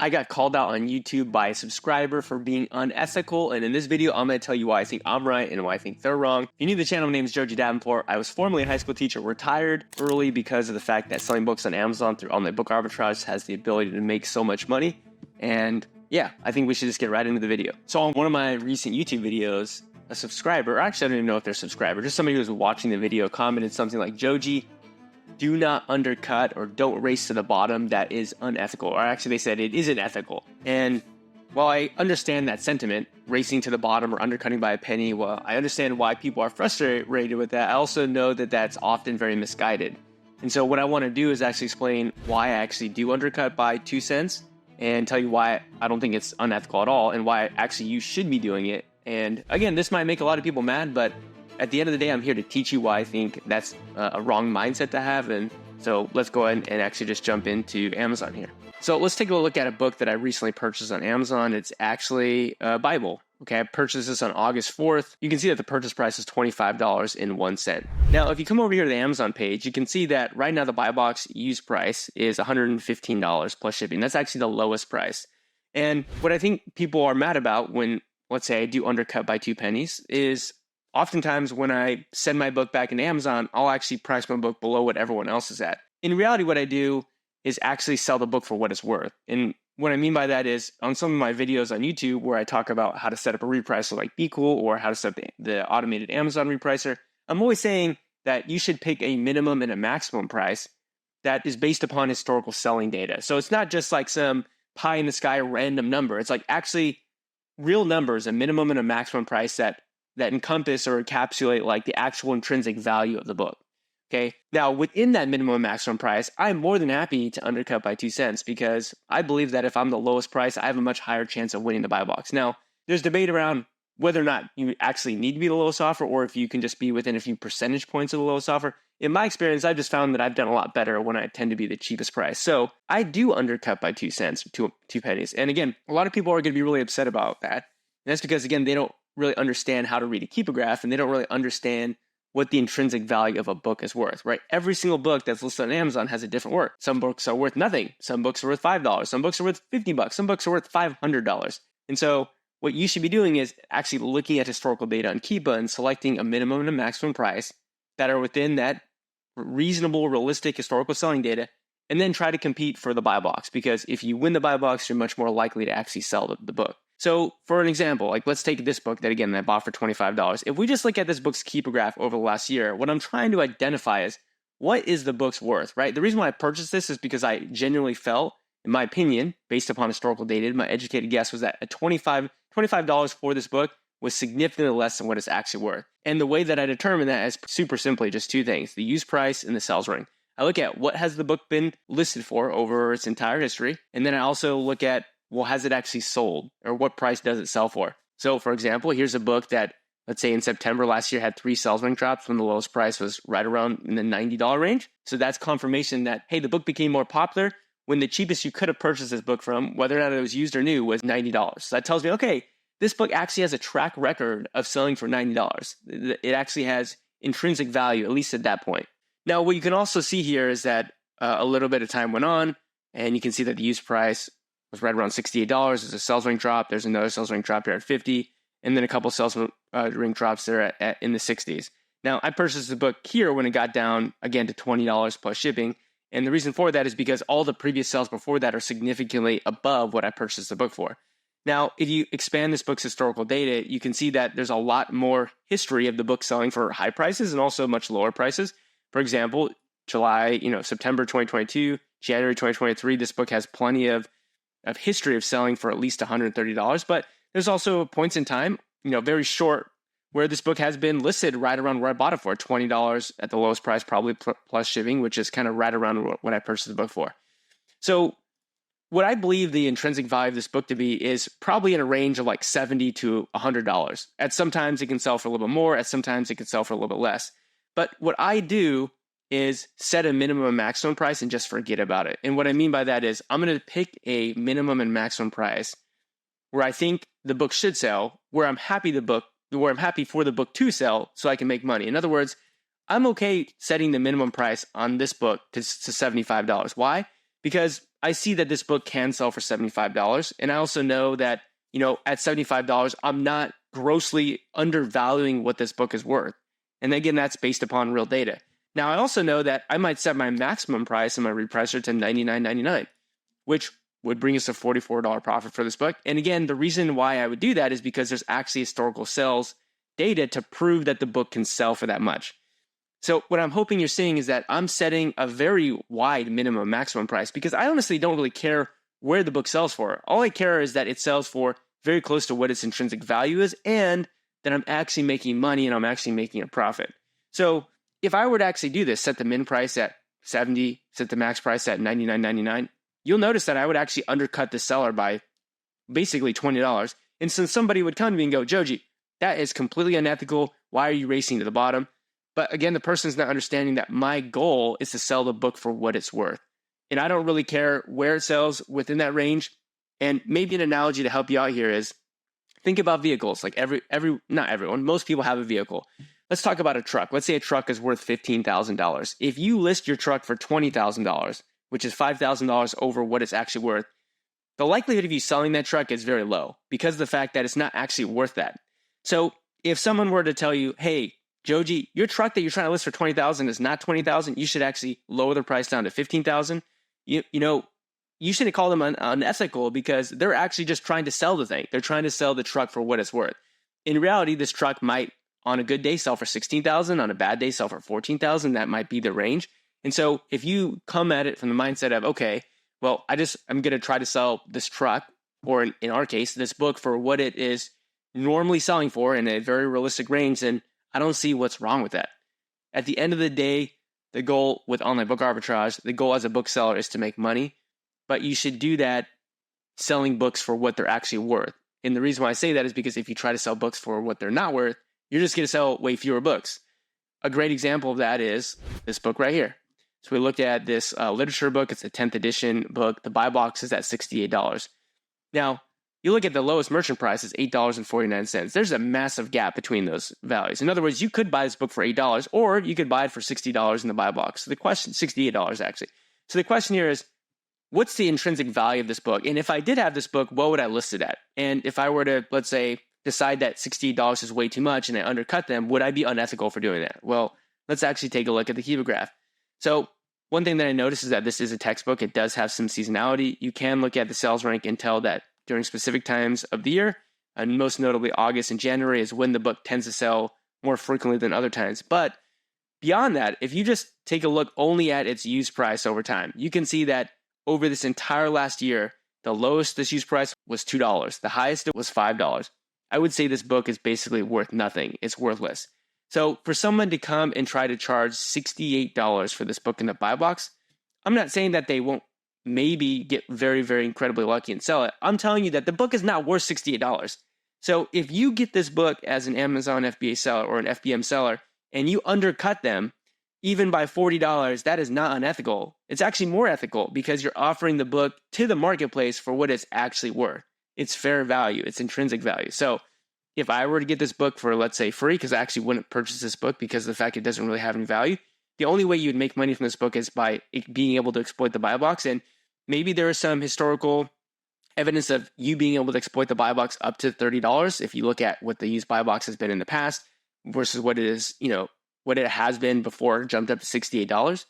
I got called out on YouTube by a subscriber for being unethical, and in this video, I'm going to tell you why I think I'm right and why I think they're wrong. If you're new to the channel, my name is Joji Davenport. I was formerly a high school teacher, retired early because of the fact that selling books on Amazon through online book arbitrage has the ability to make so much money. And yeah, I think we should just get right into the video. So on one of my recent YouTube videos, a subscriber, actually I don't even know if they're a subscriber, just somebody who was watching the video commented something like, Joji, do not undercut or don't race to the bottom. That is unethical. Or actually they said it isn't ethical. And while I understand that sentiment, racing to the bottom or undercutting by a penny, well, I understand why people are frustrated with that. I also know that that's often very misguided. And so what I want to do is actually explain why I actually do undercut by 2 cents and tell you why I don't think it's unethical at all and why actually you should be doing it. And again, this might make a lot of people mad, but at the end of the day, I'm here to teach you why I think that's a wrong mindset to have. And so let's go ahead and actually just jump into Amazon here. So let's take a look at a book that I recently purchased on Amazon. It's actually a Bible. Okay, I purchased this on August 4th. You can see that the purchase price is $25.01. Now, if you come over here to the Amazon page, you can see that right now the buy box used price is $115 plus shipping. That's actually the lowest price. And what I think people are mad about when, let's say I do undercut by 2 pennies is oftentimes when I send my book back into Amazon, I'll actually price my book below what everyone else is at. In reality, what I do is actually sell the book for what it's worth. And what I mean by that is on some of my videos on YouTube where I talk about how to set up a repricer like BeCool or how to set up the automated Amazon repricer, I'm always saying that you should pick a minimum and a maximum price that is based upon historical selling data. So it's not just like some pie in the sky random number. It's like actually real numbers, a minimum and a maximum price that encompass or encapsulate like the actual intrinsic value of the book. Okay. Now, within that minimum and maximum price, I'm more than happy to undercut by 2 cents because I believe that if I'm the lowest price, I have a much higher chance of winning the buy box. Now, there's debate around whether or not you actually need to be the lowest offer or if you can just be within a few percentage points of the lowest offer. In my experience, I've just found that I've done a lot better when I tend to be the cheapest price. So I do undercut by 2 cents, 2 pennies. And again, a lot of people are going to be really upset about that. And that's because, again, they don't really understand how to read a keepograph and they don't really understand what the intrinsic value of a book is worth, right? Every single book that's listed on Amazon has a different worth. Some books are worth nothing. Some books are worth $5. Some books are worth $50. Some books are worth $500. And so what you should be doing is actually looking at historical data on Keepa and selecting a minimum and a maximum price that are within that reasonable, realistic historical selling data, and then try to compete for the buy box. Because if you win the buy box, you're much more likely to actually sell the book. So for an example, like let's take this book that again, I bought for $25. If we just look at this book's keepograph over the last year, what I'm trying to identify is what is the book's worth, right? The reason why I purchased this is because I genuinely felt, in my opinion, based upon historical data, my educated guess was that a $25 for this book was significantly less than what it's actually worth. And the way that I determine that is super simply just 2 things, the use price and the sales ring. I look at what has the book been listed for over its entire history. And then I also look at, well, has it actually sold or what price does it sell for? So for example, here's a book that, let's say in September last year had 3 sales ring drops when the lowest price was right around in the $90 range. So that's confirmation that, hey, the book became more popular when the cheapest you could have purchased this book from, whether or not it was used or new, was $90. So that tells me, okay, this book actually has a track record of selling for $90. It actually has intrinsic value, at least at that point. Now, what you can also see here is that a little bit of time went on, and you can see that the use price was right around $68. There's a sales ring drop. There's another sales ring drop here at $50, and then a couple sales ring drops there in the $60s. Now, I purchased the book here when it got down again to $20 plus shipping, and the reason for that is because all the previous sales before that are significantly above what I purchased the book for. Now, if you expand this book's historical data, you can see that there's a lot more history of the book selling for high prices and also much lower prices. For example, September 2022, January 2023, this book has plenty of history of selling for at least $130. But there's also points in time, very short, where this book has been listed right around where I bought it for, $20 at the lowest price, probably plus shipping, which is kind of right around what I purchased the book for. So what I believe the intrinsic value of this book to be is probably in a range of like $70 to $100. At sometimes it can sell for a little bit more, at sometimes it can sell for a little bit less. But what I do is set a minimum and maximum price and just forget about it. And what I mean by that is I'm going to pick a minimum and maximum price where I think the book should sell, where I'm happy for the book to sell so I can make money. In other words, I'm okay setting the minimum price on this book to $75. Why? Because I see that this book can sell for $75. And I also know that, at $75, I'm not grossly undervaluing what this book is worth. And again, that's based upon real data. Now, I also know that I might set my maximum price in my repricer to $99.99, which would bring us a $44 profit for this book. And again, the reason why I would do that is because there's actually historical sales data to prove that the book can sell for that much. So what I'm hoping you're seeing is that I'm setting a very wide minimum maximum price because I honestly don't really care where the book sells for. All I care is that it sells for very close to what its intrinsic value is and that I'm actually making money and I'm actually making a profit. So if I were to actually do this, set the min price at $70, set the max price at $99.99, you'll notice that I would actually undercut the seller by basically $20. And since somebody would come to me and go, Joji, that is completely unethical. Why are you racing to the bottom? But again, the person's not understanding that my goal is to sell the book for what it's worth. And I don't really care where it sells within that range. And maybe an analogy to help you out here is think about vehicles. Like not everyone, most people have a vehicle. Let's talk about a truck. Let's say a truck is worth $15,000. If you list your truck for $20,000, which is $5,000 over what it's actually worth, the likelihood of you selling that truck is very low because of the fact that it's not actually worth that. So if someone were to tell you, hey, Joji, your truck that you're trying to list for $20,000 is not $20,000, you should actually lower the price down to $15,000. You shouldn't call them unethical because they're actually just trying to sell the thing. They're trying to sell the truck for what it's worth. In reality, this truck might, on a good day, sell for $16,000. On a bad day, sell for $14,000. That might be the range. And so if you come at it from the mindset of, okay, well, I'm going to try to sell this truck, or in our case, this book for what it is normally selling for in a very realistic range, then I don't see what's wrong with that. At the end of the day, the goal with online book arbitrage, the goal as a bookseller is to make money, but you should do that selling books for what they're actually worth. And the reason why I say that is because if you try to sell books for what they're not worth, you're just going to sell way fewer books. A great example of that is this book right here. So we looked at this literature book. It's a 10th edition book. The buy box is at $68. Now, you look at the lowest merchant price is $8.49. There's a massive gap between those values. In other words, you could buy this book for $8, or you could buy it for $60 in the buy box. So the question, $68 actually. So the question here is, what's the intrinsic value of this book? And if I did have this book, what would I list it at? And if I were to, let's say, decide that $68 is way too much and I undercut them, would I be unethical for doing that? Well, let's actually take a look at the Kiva graph. So one thing that I noticed is that this is a textbook. It does have some seasonality. You can look at the sales rank and tell that during specific times of the year, and most notably August and January is when the book tends to sell more frequently than other times. But beyond that, if you just take a look only at its used price over time, you can see that over this entire last year, the lowest this used price was $2. The highest it was $5. I would say this book is basically worth nothing. It's worthless. So for someone to come and try to charge $68 for this book in the buy box, I'm not saying that they won't maybe get very, very incredibly lucky and sell it. I'm telling you that the book is not worth $68. So if you get this book as an Amazon FBA seller or an FBM seller and you undercut them even by $40, that is not unethical. It's actually more ethical because you're offering the book to the marketplace for what it's actually worth. It's fair value. It's intrinsic value. So if I were to get this book for, let's say, free, because I actually wouldn't purchase this book because of the fact it doesn't really have any value, the only way you'd make money from this book is by being able to exploit the buy box. And maybe there is some historical evidence of you being able to exploit the buy box up to $30 if you look at what the used buy box has been in the past versus what it is, what it has been before it jumped up to $68,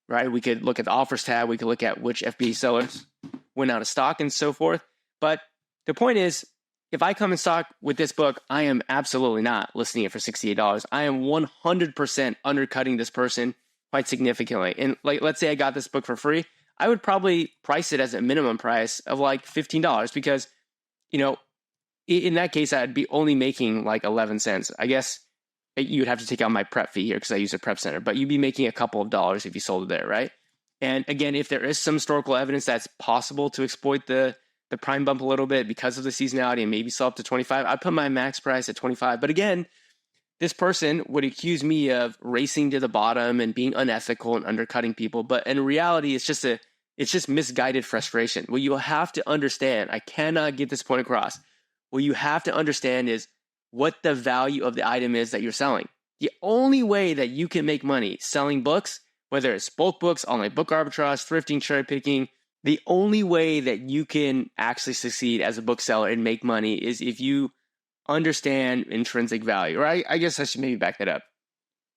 right? We could look at the offers tab. We could look at which FBA sellers went out of stock and so forth. But the point is, if I come in stock with this book, I am absolutely not listing it for $68. I am 100% undercutting this person quite significantly. And let's say I got this book for free, I would probably price it as a minimum price of like $15 because, in that case, I'd be only making like 11 cents. I guess you'd have to take out my prep fee here because I use a prep center, but you'd be making a couple of dollars if you sold it there, right? And again, if there is some historical evidence that's possible to exploit the prime bump a little bit because of the seasonality and maybe sell up to 25, I'd put my max price at 25. But again, this person would accuse me of racing to the bottom and being unethical and undercutting people. But in reality, it's just misguided frustration. What you have to understand, I cannot get this point across. What you have to understand is what the value of the item is that you're selling. The only way that you can make money selling books, whether it's bulk books, online book arbitrage, thrifting, cherry picking, The only way that you can actually succeed as a bookseller and make money is if you understand intrinsic value. Or I guess I should maybe back that up.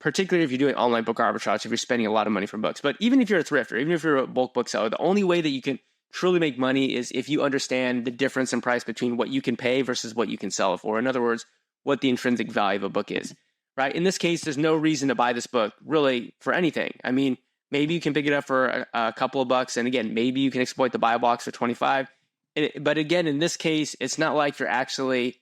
Particularly if you're doing online book arbitrage, if you're spending a lot of money for books. But even if you're a thrifter, even if you're a bulk bookseller, the only way that you can truly make money is if you understand the difference in price between what you can pay versus what you can sell it for. In other words, what the intrinsic value of a book is, right? In this case, there's no reason to buy this book really for anything. I mean, maybe you can pick it up for a couple of bucks. And again, maybe you can exploit the buy box for 25. But again, in this case, it's not like you're actually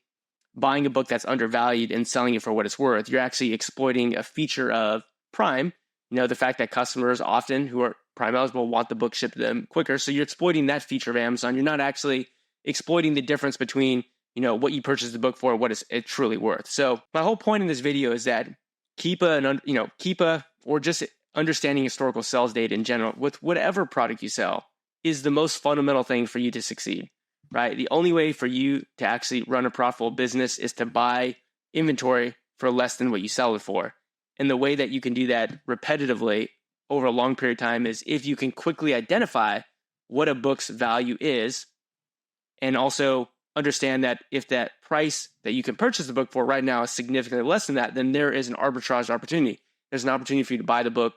buying a book that's undervalued and selling it for what it's worth. You're actually exploiting a feature of Prime. You know, the fact that customers often who are Prime eligible want the book shipped to them quicker. So you're exploiting that feature of Amazon. You're not actually exploiting the difference between, you know, what you purchased the book for and what it's truly worth. So my whole point in this video is that keep or just understanding historical sales data in general with whatever product you sell is the most fundamental thing for you to succeed. Right? The only way for you to actually run a profitable business is to buy inventory for less than what you sell it for. And the way that you can do that repetitively over a long period of time is if you can quickly identify what a book's value is, and also understand that if that price that you can purchase the book for right now is significantly less than that, then there is an arbitrage opportunity. There's an opportunity for you to buy the book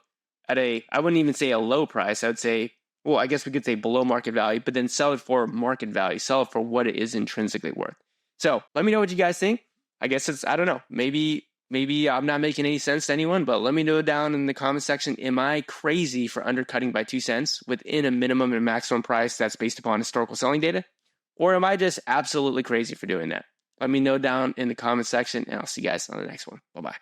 at I wouldn't even say a low price. I would say, well, I guess we could say below market value, but then sell it for market value, sell it for what it is intrinsically worth. So let me know what you guys think. I guess I don't know, maybe I'm not making any sense to anyone, but let me know down in the comment section, am I crazy for undercutting by 2 cents within a minimum and maximum price that's based upon historical selling data? Or am I just absolutely crazy for doing that? Let me know down in the comment section, and I'll see you guys on the next one. Bye-bye.